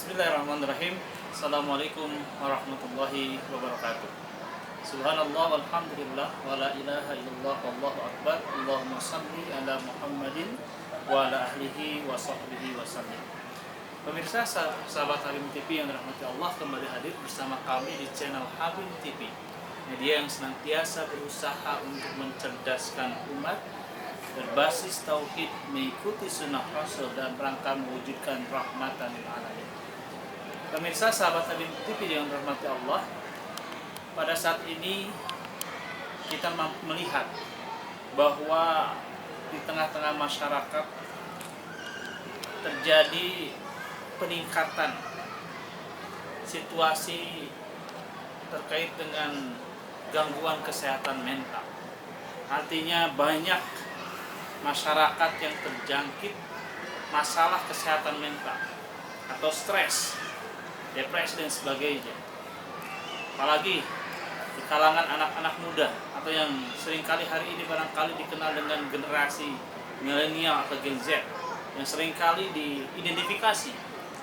Bismillahirrahmanirrahim. Assalamualaikum warahmatullahi wabarakatuh. Subhanallah walhamdulillah wa la ilaha illallah wallahu akbar. Allahumma salli ala Muhammadin wa ala ahlihi wa sahbihi wa sallim. Pemirsa sahabat Habib TV yang dirahmati Allah, kembali hadir bersama kami di channel Habib TV, media yang senantiasa berusaha untuk mencerdaskan umat berbasis tauhid, mengikuti sunnah Rasul dan rangka mewujudkan rahmatan lil alamin. Pemirsa sahabat Habib TV yang dirahmati Allah, pada saat ini kita melihat bahwa di tengah-tengah masyarakat terjadi peningkatan situasi terkait dengan gangguan kesehatan mental. Artinya banyak masyarakat yang terjangkit masalah kesehatan mental atau stres, depresi dan sebagainya. Apalagi di kalangan anak-anak muda atau yang seringkali hari ini barangkali dikenal dengan generasi milenial atau Gen Z, yang seringkali diidentifikasi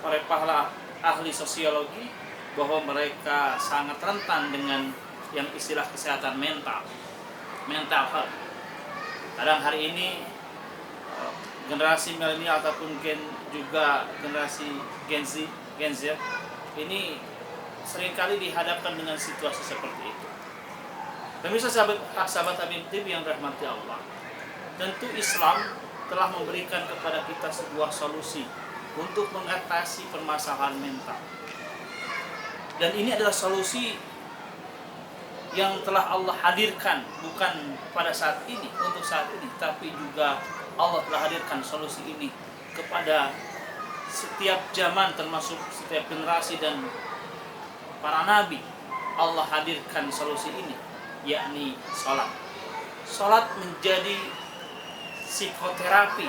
oleh para ahli sosiologi bahwa mereka sangat rentan dengan yang istilah kesehatan mental health. Kadang hari ini generasi milenial ataupun juga generasi Gen Z ini seringkali dihadapkan dengan situasi seperti itu. Pemirsa sahabat Habib TV yang dirahmati Allah, tentu Islam telah memberikan kepada kita sebuah solusi untuk mengatasi permasalahan mental. Dan ini adalah solusi yang telah Allah hadirkan bukan pada saat ini, untuk saat ini, tapi juga Allah telah hadirkan solusi ini kepada setiap zaman, termasuk setiap generasi dan para nabi. Allah hadirkan solusi ini, yakni sholat. Sholat menjadi psikoterapi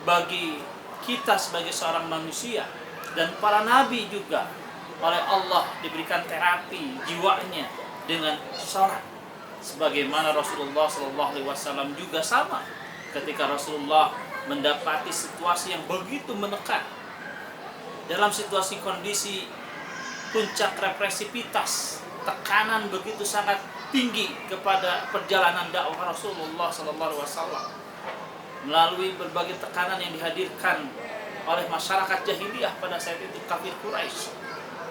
bagi kita sebagai seorang manusia, dan para nabi juga oleh Allah diberikan terapi jiwanya dengan sholat. Sebagaimana Rasulullah SAW juga sama, ketika Rasulullah mendapati situasi yang begitu menekan, dalam situasi kondisi puncak represivitas, tekanan begitu sangat tinggi kepada perjalanan dakwah Rasulullah SAW, melalui berbagai tekanan yang dihadirkan oleh masyarakat jahiliyah pada saat itu, kafir Quraisy,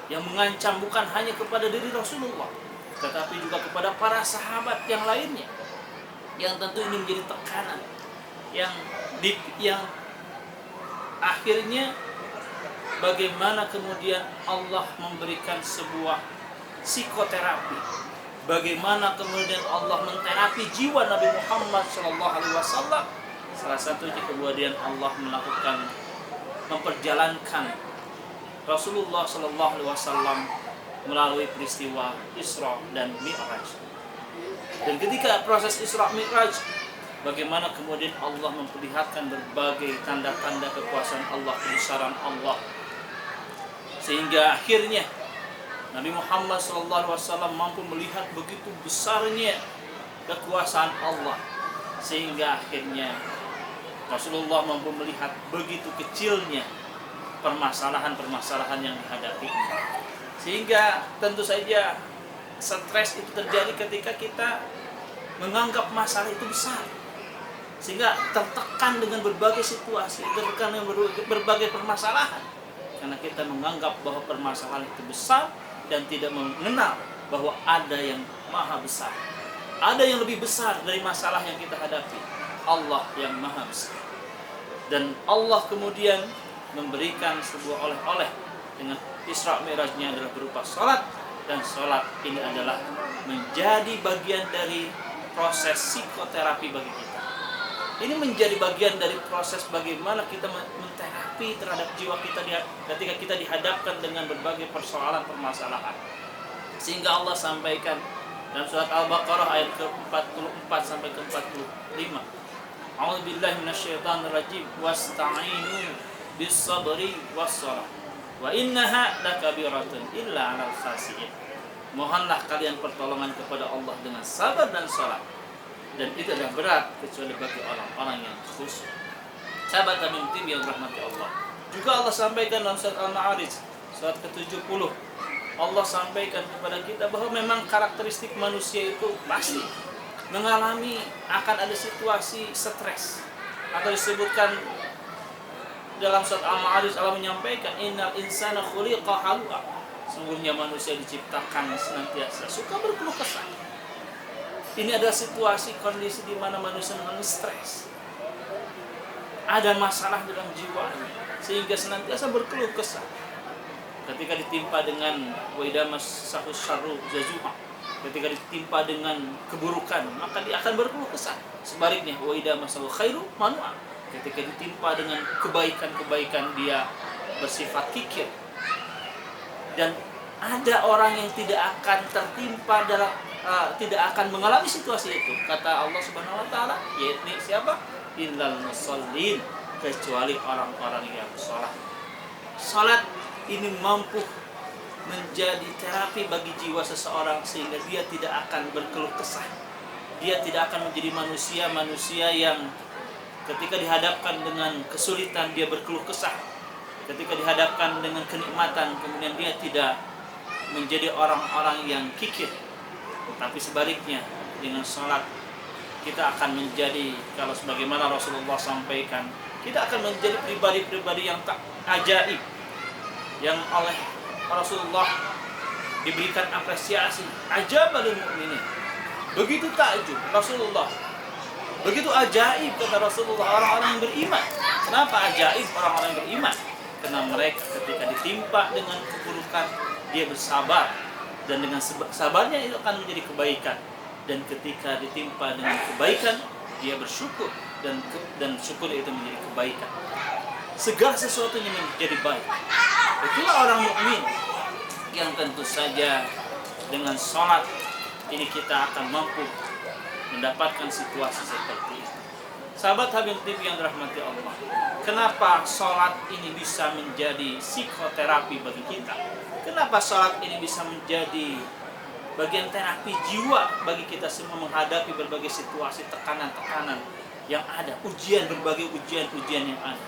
yang mengancam bukan hanya kepada diri Rasulullah, tetapi juga kepada para sahabat yang lainnya, yang tentu ini menjadi tekanan yang akhirnya bagaimana kemudian Allah memberikan sebuah psikoterapi, bagaimana kemudian Allah menterapi jiwa Nabi Muhammad SAW. Salah satunya kemudian Allah memperjalankan Rasulullah SAW melalui peristiwa Isra dan Mi'raj. Dan ketika proses Isra Mi'raj, bagaimana kemudian Allah memperlihatkan berbagai tanda-tanda kekuasaan Allah, kebesaran Allah, sehingga akhirnya Nabi Muhammad SAW mampu melihat begitu besarnya kekuasaan Allah, sehingga akhirnya Rasulullah mampu melihat begitu kecilnya permasalahan-permasalahan yang dihadapinya. Sehingga tentu saja stres itu terjadi ketika kita menganggap masalah itu besar, sehingga tertekan dengan berbagai situasi, tertekan dengan berbagai permasalahan, karena kita menganggap bahwa permasalahan itu besar dan tidak mengenal bahwa ada yang maha besar, ada yang lebih besar dari masalah yang kita hadapi, Allah yang maha besar. Dan Allah kemudian memberikan sebuah oleh-oleh dengan Isra Mi'rajnya adalah berupa sholat, dan sholat ini adalah menjadi bagian dari proses psikoterapi bagi kita. Ini menjadi bagian dari proses bagaimana kita menterapi terhadap jiwa kita ketika kita dihadapkan dengan berbagai persoalan permasalahan. Sehingga Allah sampaikan dalam surat Al-Baqarah ayat ke-44 sampai ke-45. A'udzubillahi minasyaitonirrajim. Wasta'inu bis-sabri was-shalah. Wa innaha lakabiratun illa 'alal khashiyin. Mohonlah kalian pertolongan kepada Allah dengan sabar dan salat, dan itu adalah berat kecuali bagi orang-orang yang khusyuk. Sahabat Habib TV yang dirahmati Allah, Juga Allah sampaikan dalam surat Al-Ma'arij, surat ke-70. Allah sampaikan kepada kita bahwa memang karakteristik manusia itu pasti mengalami akan ada situasi stres. Atau disebutkan dalam surat Al-Ma'arij, Allah menyampaikan innal insana khuliqa halu'a. Sungguhnya manusia diciptakan senantiasa suka berkeluh kesah. Ini adalah situasi kondisi di mana manusia mengalami stres. Ada masalah dalam jiwanya sehingga senantiasa berkeluh kesah. Ketika ditimpa dengan waidamas sahus syarru zazuha, ketika ditimpa dengan keburukan, maka dia akan berkeluh kesah. Sebaliknya waidamas khairu manu'a, ketika ditimpa dengan kebaikan-kebaikan dia bersifat kikir. Dan ada orang yang tidak akan tertimpa dalam tidak akan mengalami situasi itu, kata Allah Subhanahu wa taala, yaitu siapa? Illal musallin, kecuali orang-orang yang sholat. Sholat ini mampu menjadi terapi bagi jiwa seseorang sehingga dia tidak akan berkeluh kesah. Dia tidak akan menjadi manusia yang ketika dihadapkan dengan kesulitan dia berkeluh kesah. Ketika dihadapkan dengan kenikmatan kemudian dia tidak menjadi orang-orang yang kikir. Tapi sebaliknya, dengan sholat kita akan menjadi, kalau sebagaimana Rasulullah sampaikan, kita akan menjadi pribadi-pribadi yang tak ajaib, yang oleh Rasulullah diberikan apresiasi. Ajabalul mu'minin, begitu takjub Rasulullah, begitu ajaib kata Rasulullah orang-orang yang beriman. Kenapa ajaib orang-orang yang beriman? Karena mereka ketika ditimpa dengan keburukan dia bersabar, dan dengan sabarnya itu akan menjadi kebaikan. Dan ketika ditimpa dengan kebaikan dia bersyukur, dan syukur itu menjadi kebaikan. Segala sesuatunya menjadi baik. Itulah orang mukmin yang tentu saja dengan sholat ini kita akan mampu mendapatkan situasi seperti itu. Sahabat Habib TV yang dirahmati Allah, kenapa sholat ini bisa menjadi psikoterapi bagi kita? Kenapa sholat ini bisa menjadi bagian terapi jiwa bagi kita semua menghadapi berbagai situasi tekanan-tekanan yang ada, berbagai ujian yang ada?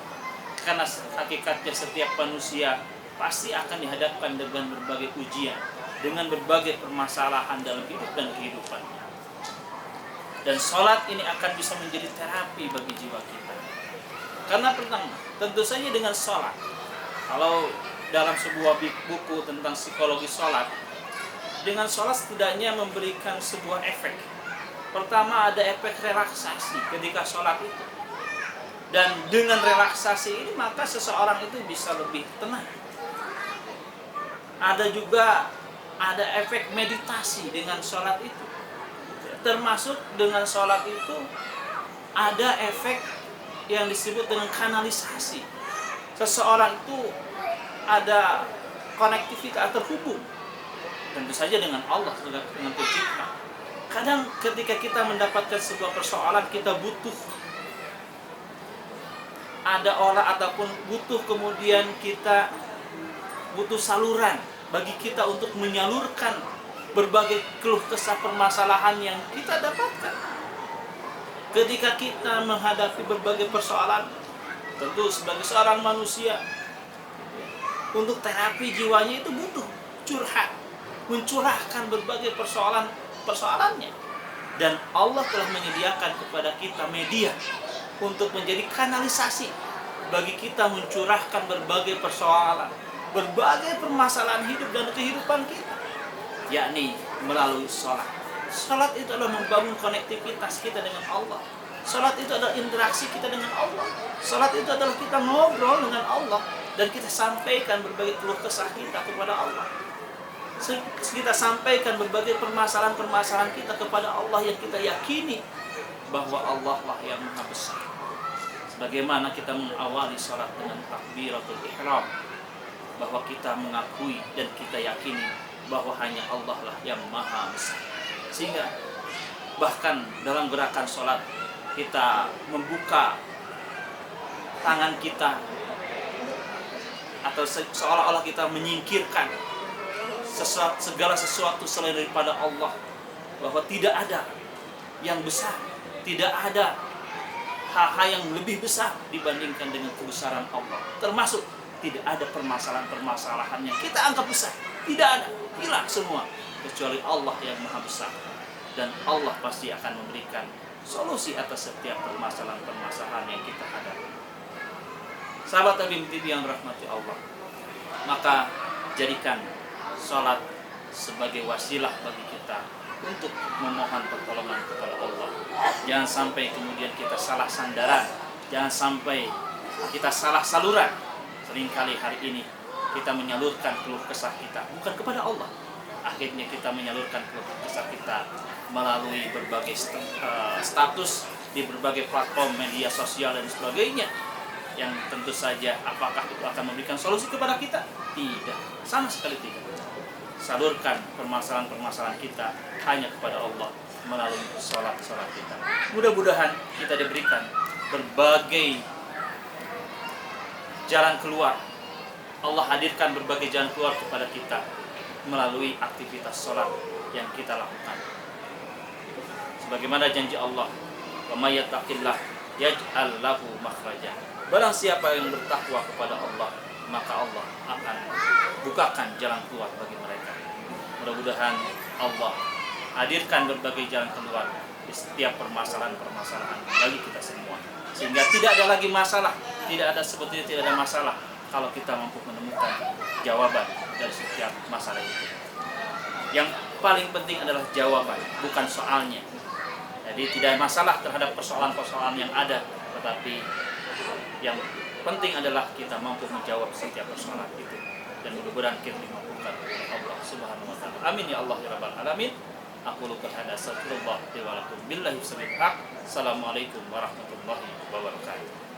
Karena hakikatnya setiap manusia pasti akan dihadapkan dengan berbagai ujian, dengan berbagai permasalahan dalam hidup dan kehidupannya. Dan sholat ini akan bisa menjadi terapi bagi jiwa kita. Karena pertama, tentu saja dengan sholat, kalau dalam sebuah buku tentang psikologi sholat, dengan sholat setidaknya memberikan sebuah efek. Pertama, ada efek relaksasi ketika sholat itu. Dan dengan relaksasi ini maka seseorang itu bisa lebih tenang. Ada juga efek meditasi dengan sholat itu. Termasuk dengan sholat itu ada efek yang disebut dengan kanalisasi. Seseorang itu ada konektivitas terhubung tentu saja dengan Allah, dengan pencipta. Kadang ketika kita mendapatkan sebuah persoalan, kita butuh ada orang ataupun kemudian kita butuh saluran bagi kita untuk menyalurkan berbagai keluh kesah permasalahan yang kita dapatkan. Ketika kita menghadapi berbagai persoalan, tentu sebagai seorang manusia, untuk terapi jiwanya itu butuh curhat, mencurahkan berbagai persoalannya. Dan Allah telah menyediakan kepada kita media untuk menjadi kanalisasi bagi kita mencurahkan berbagai persoalan, berbagai permasalahan hidup dan kehidupan kita, yakni melalui sholat. Sholat itu adalah membangun konektivitas kita dengan Allah. Sholat itu adalah interaksi kita dengan Allah. Sholat itu adalah kita ngobrol dengan Allah dan kita sampaikan berbagai keluh kesah kita kepada Allah. Kita sampaikan berbagai permasalahan kita kepada Allah yang kita yakini bahwa Allah lah yang maha besar. Sebagaimana kita mengawali sholat dengan takbiratul ihram, bahwa kita mengakui dan kita yakini bahwa hanya Allah lah yang maha besar. Sehingga bahkan dalam gerakan sholat kita membuka tangan kita, atau seolah-olah kita menyingkirkan segala sesuatu selain daripada Allah, bahwa tidak ada yang besar, tidak ada hal-hal yang lebih besar dibandingkan dengan kebesaran Allah. Termasuk tidak ada permasalahan-permasalahan yang kita anggap besar. Tidak ada, hilang semua. Kecuali Allah yang maha besar. Dan Allah pasti akan memberikan solusi atas setiap permasalahan-permasalahan yang kita hadapi. Sahabat Habib yang rahmati Allah, maka jadikan sholat sebagai wasilah bagi kita untuk memohon pertolongan kepada Allah. Jangan sampai kemudian kita salah sandaran, jangan sampai kita salah saluran. Seringkali hari ini kita menyalurkan keluh kesah kita bukan kepada Allah. Akhirnya kita menyalurkan keluh kesah kita melalui berbagai status di berbagai platform media sosial dan sebagainya, yang tentu saja apakah itu akan memberikan solusi kepada kita? Tidak, sama sekali tidak. Salurkan permasalahan-permasalahan kita hanya kepada Allah melalui sholat-sholat kita. Mudah-mudahan kita diberikan berbagai jalan keluar. Allah hadirkan berbagai jalan keluar kepada kita melalui aktivitas sholat yang kita lakukan. Sebagaimana janji Allah, "Wa may yattaqillah yaj'al lahu makhraja." Barang siapa yang bertakwa kepada Allah, maka Allah akan bukakan jalan keluar bagi mereka. Mudah-mudahan Allah hadirkan berbagai jalan keluar di setiap permasalahan-permasalahan bagi kita semua, sehingga tidak ada lagi masalah, tidak ada masalah kalau kita mampu menemukan jawaban dari setiap masalah itu. Yang paling penting adalah jawaban, bukan soalnya. Jadi tidak masalah terhadap persoalan-persoalan yang ada, tetapi yang penting adalah kita mampu menjawab setiap persoalan itu. Dan mudah-mudahan kita dimampukan oleh Allah Subhanahu wa taala. Amin ya Allah ya rabbal alamin. Aku lupa hada astagfirullah wa lakum billahi sabil haq. Assalamualaikum warahmatullahi wabarakatuh.